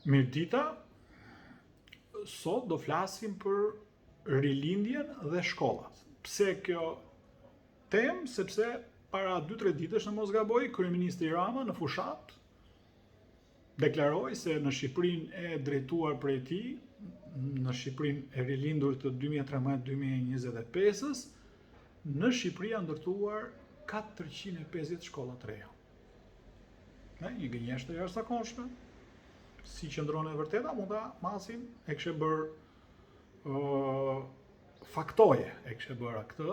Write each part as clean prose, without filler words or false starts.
Mirdita, sot do flasim për rilindjen dhe shkollat. Pse kjo temë? Sepse para 2-3 ditësh në mos gaboj, kryeministri Rama në fushat deklaroi se në Shqipërinë e drejtuar prej tij, në Shqipërinë e rilindur të 2013-2025, në Shqipëri janë ndërtuar 450 shkolla të reja. Një gënjeshtër e jashtëzakonshme. Si qëndron e vërteta, mund ta masim, e kishte bërë faktoje, e kishte bërë këtë,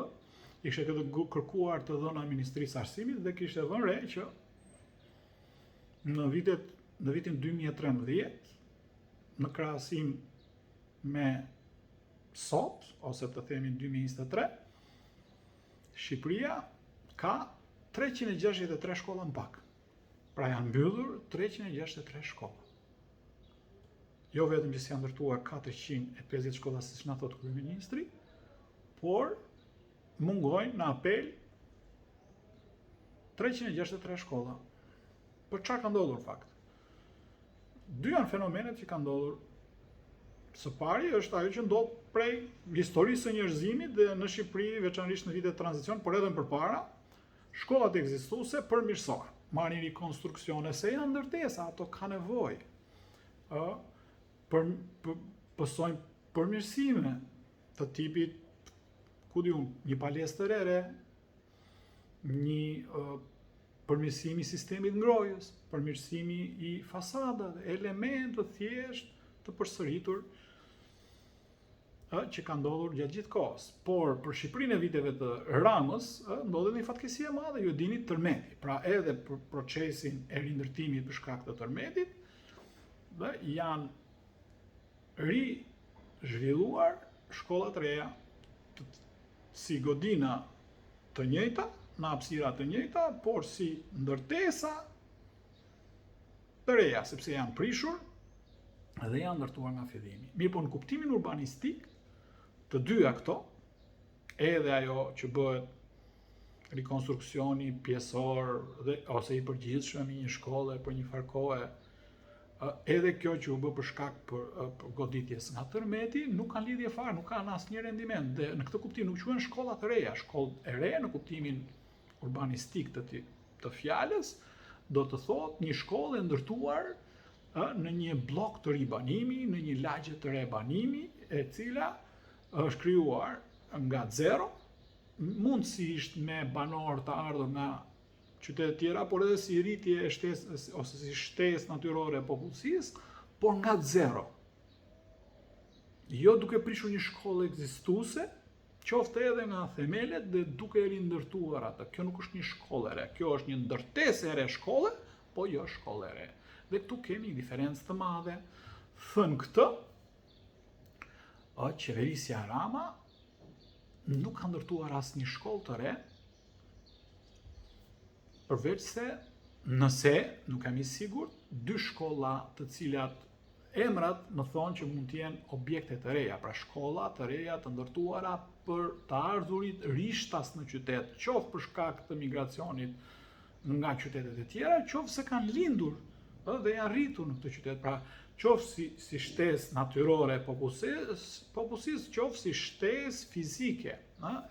ishte kërkuar të dhëna Ministrisë Arsimit dhe kishte vënë re që në vitin 2013, në krahasim me sot, ose të themi 2023, Shqipëria ka 363 shkolla në pak. Pra janë mbyllur 363 shkolla. Jo vetëm që s'janë ndërtuar 450 shkolla siç na thot kryeministri, por mungojnë në apel 363 shkolla. Për çfarë ka ndodhur fakt? Dy janë fenomenet që kanë ndodhur. Së pari është ajo që ndodh prej historisë së njerëzimit dhe në Shqipëri, veçanërisht në vitet e tranzicion, por edhe më përpara, shkollat ekzistuese përmirësohen, marrin rikonstruksione, se janë ndërtesa, ato ka nevojë. Pësojnë përmirësime të tipit, ku diun, një palestër e re, një përmirësimi i sistemit ngrohjes, përmirësimi i fasadave, elementë të thjesht të përsëritur që ka ndodhur gjatë gjithë kohës. Por për Shqipërinë e viteve të Ramës ndodhet një fatkeqësi e madhe, ju dini, tërmeti. Pra edhe për procesin e rindërtimit për shkak të tërmetit, dhe janë zhvilluar shkolla të reja si godina të njëjta, në hapësira të njëjta, por si ndërtesa të reja, sepse janë prishur dhe janë ndërtuar nga fillimi. Mirë, po në kuptimin urbanistik të dyja këto, edhe ajo që bëhet rikonstruksioni pjesor ose i përgjithshëm i një shkolle për një farë kohe, edhe kjo që u bë për shkak për goditjes nga tërmeti, nuk kanë lidhje fare, nuk kanë asnjë rendiment. Dhe në këtë kuptim nuk quhen shkolla të reja. Shkollë e re në kuptimin urbanistik të fjalës, do të thotë një shkollë e ndërtuar në një blok të ri banimi, në një lagje të re banimi, e cila është krijuar nga zero, mundësisht me banor të ardhur nga qytetet tjera, por edhe si rritje e shtesës ose si shtesë natyrore e popullsisë, por nga zero. Jo duke prishur një shkollë ekzistuese, qoftë edhe nga themelet dhe duke rindërtuar atë. Kjo nuk është një shkollë e re, kjo është një ndërtesë e re shkolle, po jo shkollë e re. Dhe këtu kemi një diferencë të madhe. Thënë këtë, qeverisja Rama nuk ka ndërtuar asnjë shkollë të re, përveç se nëse, nuk jam i sigurt, 2 shkolla të cilat emrat më thonë që mund të jenë objekte të reja, pra shkolla të reja të ndërtuara për të ardhurit rishtas në qytet, qoftë për shkak të migracionit nga qytetet e tjera, qoftë se kanë lindur dhe janë rritur në këtë qytet, pra qoftë si shtesë natyrore e popullsisë, qoftë si shtesë fizike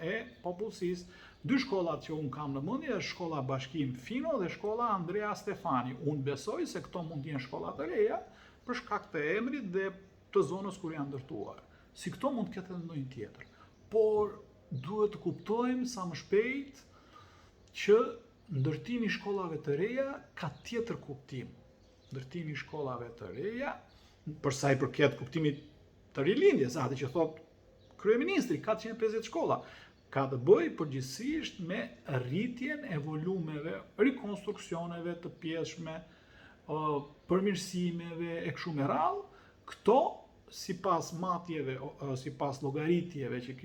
e popullsisë. 2 shkollat që unë kam në mendje është shkolla Bashkim Fino dhe shkolla Andrea Stefani. Unë besoj se këto mund të jenë shkolla të reja për shkak të emrit dhe të zonës kur janë ndërtuar. Si këto mund të ketë edhe ndonjë tjetër. Por duhet të kuptojmë sa më shpejt që ndërtimi i shkollave të reja ka tjetër kuptim. Ndërtimi i shkollave të reja, për sa i përket kuptimit të rilindjes, atë që thot kryeministri, 450 shkolla, ka të bëjë përgjithsisht me rritjen e volumeve, rikonstruksioneve të pjesshme, përmirësimeve e kështu me radhë. Këto, sipas matjeve, sipas llogaritjeve që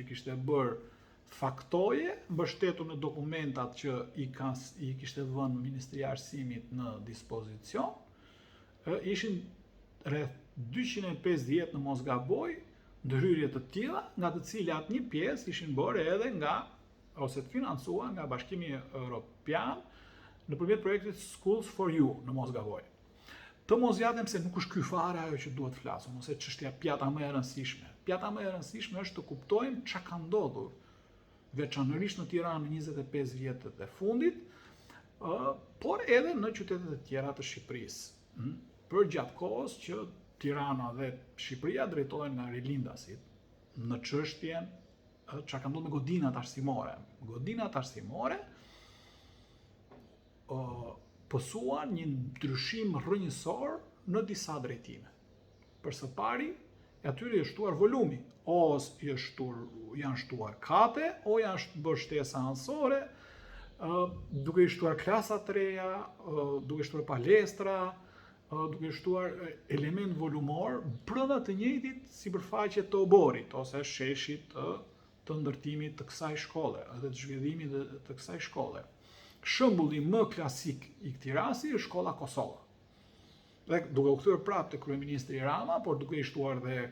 kishte bërë faktoje, mbështetur në dokumentat që i kishte vënë Ministria e Arsimit në dispozicion, ishin rreth 250 në mos gaboj, ndërhyrje të tilla, nga të cilat një pjesë ishin bërë edhe nga ose të financuar nga Bashkimi Evropian nëpërmjet projektit Schools for You, në mos gaboj. Të mos zgjatem se nuk është ky fare ajo që duhet flasim, ose çështja pjata më e rëndësishme. Pjata më e rëndësishme është të kuptojmë çka ka ndodhur, veçanërisht në Tiranë në 25 vjetët e fundit, por edhe në qytetet e tjera të Shqipërisë. Për gjatë kohës që Tirana dhe Shqipëria drejtohen nga rilindasit në çështjen çka ka ndodhur me godinat arsimore. Godinat arsimore pësuan një ndryshim rrënjësor në disa drejtime. Për së pari, atyre është shtuar volumi, ose janë shtuar kate, o janë bërë shtesa anësore, duke i shtuar klasa të reja, duke i shtuar palestra, duke i shtuar element volumor brenda të njëjtit sipërfaqe të oborit ose sheshit të ndërtimit të kësaj shkolle, edhe të zhvillimit të kësaj shkolle. Shembulli më klasik i këtij rasti është shkolla Kosova. Dhe duke u kthyer prapë te kryeministri Rama, por duke i shtuar dhe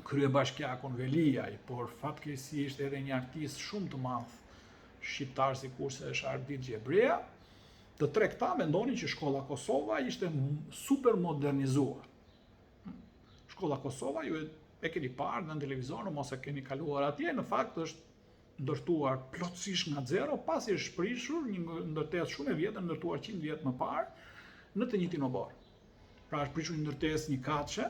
kryebashkiakun Veliaj, por fatkeqësisht edhe një artist shumë të madh shqiptar sikurse është Ardit Gjebrea, të tre këta mendonin që shkolla Kosova ishte super modernizuar. Shkolla Kosova ju e keni parë në televizor, mos e keni kaluar atje, në fakt është ndërtuar plotësisht nga zero, pasi është shprishur një ndërtesë shumë e vjetër, ndërtuar 100 vjet më parë në të njëjtin obor. Pra është prishur një ndërtesë një katëshe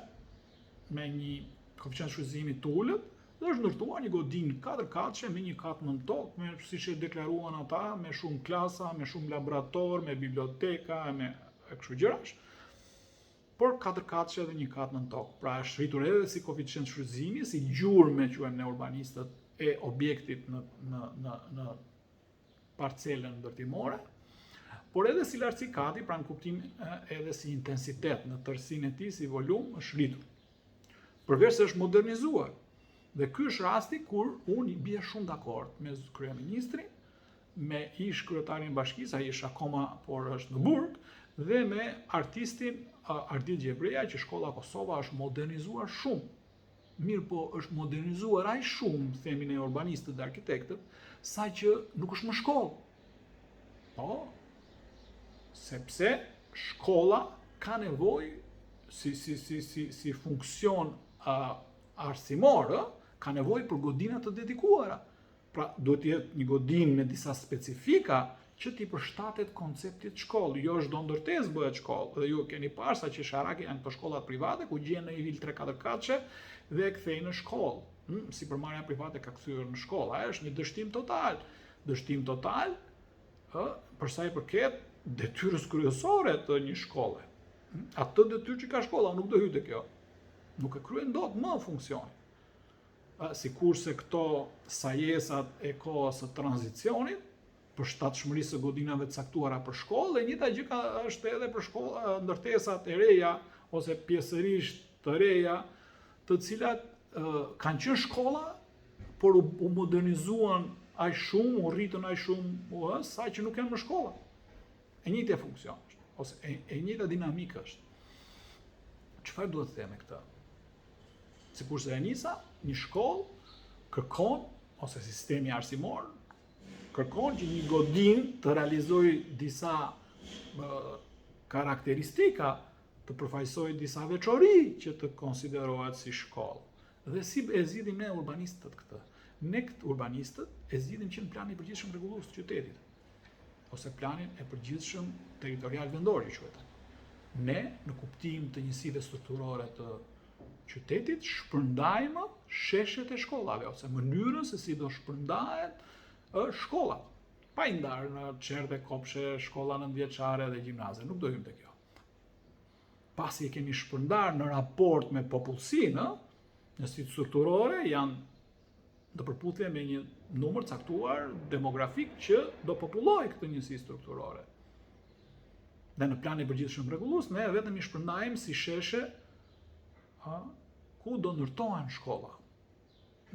me një koeficient shfrytëzimi të ulët dhe është ndërtuar një godinë 4 katëshe me një kat nën tokë, me siç e deklaruan ata, me shumë klasa, me shumë laborator, me biblioteka, me kështu gjërash. Por 4 katëshe dhe një kat nën tokë. Pra është rritur edhe si koeficient shfrytëzimi, si gjurmë quajmë ne urbanistët e objektit në parcelën ndërtimore, por edhe si lartësi kati, pra në kuptim edhe si intensitet në tërësinë e tij, si volum, është rritur. Përveç se është modernizuar. Dhe ky është rasti kur unë i bie shumë dakord me kryeministrin, me ish kryetarin e bashkisë, ai është akoma por është në burg, dhe me artistin Ardit Gjebrea, që shkolla Kosova është modernizuar shumë. Mirë po është modernizuar aq shumë, themi ne urbanistët dhe arkitektët, sa që nuk është më shkollë. Po, sepse shkolla ka nevojë si funksion arsimor, ka nevojë për godina të dedikuara. Pra duhet të jetë një godinë me disa specifika që t'i përshtatet konceptit shkollë. Jo çdo ndërtesë bëhet shkollë. Dhe ju keni parë sa që Sharaki janë këto shkollat private ku gjen në nivel 3-4 katëshe dhe e kthejnë në shkollë. Sipërmarrja private ka kthyer në shkollë. Ajo është një dështim total. Dështim total për sa i përket detyrës kryesore të një shkolle. Atë detyrë që ka shkolla nuk do hyjë kjo. Nuk e kryen dot më funksionin. Sikurse këto sajesat e kohës së tranzicionit, për shtatshmërisë së godinave të caktuara për shkollë, dhe njëjta gjë është edhe për shkolla, ndërtesat e reja ose pjesërisht të reja, të cilat kanë qenë shkolla, por u modernizuan aq shumë, u rritën aq shumë, sa që nuk janë më shkolla. E njëjta funksion është, ose e njëjta dinamikë është. Çfarë duhet të them me këtë? Sikurse e nisa, një shkollë kërkon, ose sistemi arsimor, kërkon që një godinë të realizojë disa karakteristika, të përfaqësojë disa veçori që të konsiderohet si shkollë. Dhe si e zgjidhim ne urbanistët këtë? Ne këtë urbanistët e zgjidhim që në planin e përgjithshëm rregullues të qytetit, ose planin e përgjithshëm territorial vendor, që quhet. Ne, në kuptim të njësive strukturore të qytetit, shpërndajmë sheshet e shkollave, ose mënyrën se si do shpërndahet shkollat. Pa i ndarë në çerdhe, kopshe, shkolla nëntëvjeçare dhe gjimnaze, nuk do hyjmë te kjo. Pasi e kemi shpërndarë në raport me popullsinë, njësitë strukturore janë në përputhje me një numër caktuar demografik që do popullojë këtë njësi strukturore. Dhe në planin e përgjithshëm rregullues ne vetëm i shpërndajmë si sheshe ku do ndërtohen shkolla.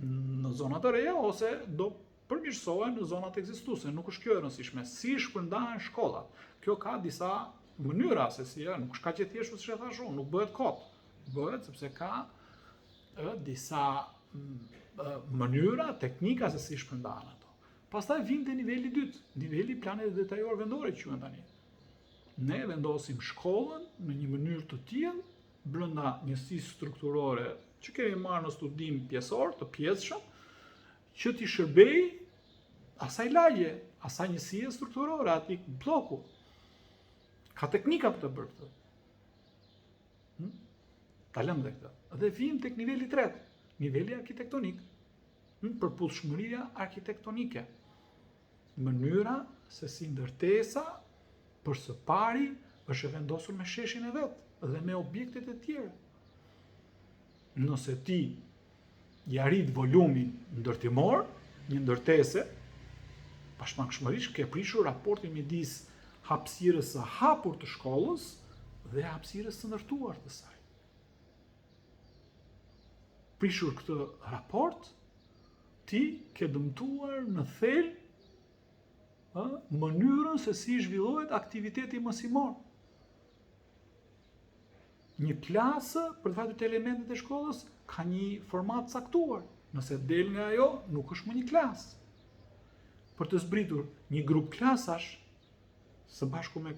Në zonat e reja ose do përmirësohen në zonat ekzistuese. Nuk është kjo e rëndësishme. Si shpërndahen shkollat? Kjo ka disa mënyra se si nuk është kaq e thjeshtë siç e thash unë, nuk bëhet kot. Bëhet sepse ka disa mënyra, teknika se si shpërndahen ato. Pastaj vjen te niveli i dytë, niveli i planeve detajor vendore që quhen tani. ne vendosim shkollën në një mënyrë të tillë brenda njësisë strukturore që kemi marrë në studim pjesor të pjesshëm, që t'i shërbej asaj lagje, asaj njësie strukturore, atij bloku. Ka teknika për të bërë këtë. Ta lëmë dhe këtë. Dhe vim tek niveli i tretë, niveli arkitektonik. Përputhshmëria arkitektonike. Mënyra se si ndërtesa për së pari është e vendosur me sheshin e vet dhe me objektet e tjera. Nëse ti i arrit volumin ndërtimor, një ndërtese, pashmangshmërisht ke prishur raportin midis hapësirës së hapur të shkollës dhe hapësirës së ndërtuar të saj. Prishur këtë raport, ti ke dëmtuar në thelb mënyrën se si zhvillohet aktiviteti mësimor. Një klasë, për të fatur elementet e shkollës, ka një format caktuar. Nëse del nga ajo, nuk është më një klasë. Për të zbritur një grup klasash, së bashku me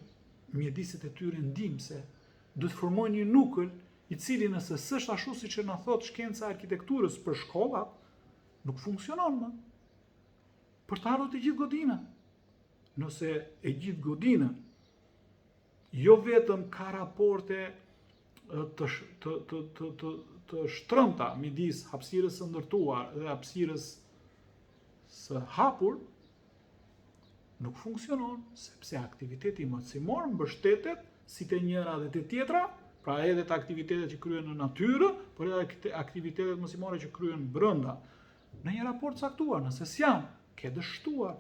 mjediset e tyre ndihmëse, duhet formojnë një nukël i cili nëse s'është ashtu siç e na thot shkenca e arkitekturës për shkollat, nuk funksionon më. Për të ardhur të gjithë godina. Nëse e gjithë godina jo vetëm ka raporte të shtrëmta midis hapësirës së ndërtuar dhe hapësirës së hapur, nuk funksionon, sepse aktiviteti mësimor mbështetet si te njëra dhe te tjetra, pra edhe të aktivitetet që kryen në natyrë, por edhe aktivitetet mësimore që kryen brenda. Në një raport caktuar, nëse s'janë, ke dështuar.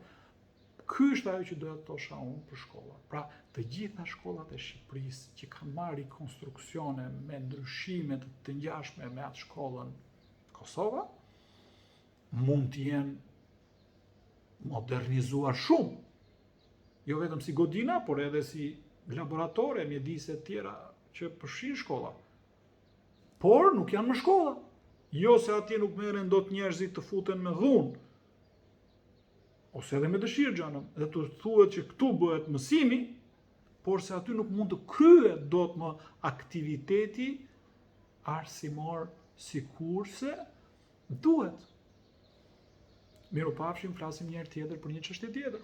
Ky është ajo që doja të thosha unë për shkollat. Pra, të gjitha shkollat e Shqipërisë që kanë marrë rikonstruksione me ndryshime të ngjashme me atë shkollën Kosova, mund të jenë modernizuar shumë. Jo vetëm si godina, por edhe si laboratore, mjedise të tjera që përfshin shkolla. Por nuk janë më shkolla. Jo se atje nuk merren dot njerëzit të futen me dhunë, ose edhe me dëshirë xhanëm, dhe të thuhet që këtu bëhet mësimi, por se aty nuk mund të kryhet dot më aktiviteti arsimor sikurse duhet. Miropafshim, flasim një herë tjetër për një çështje tjetër.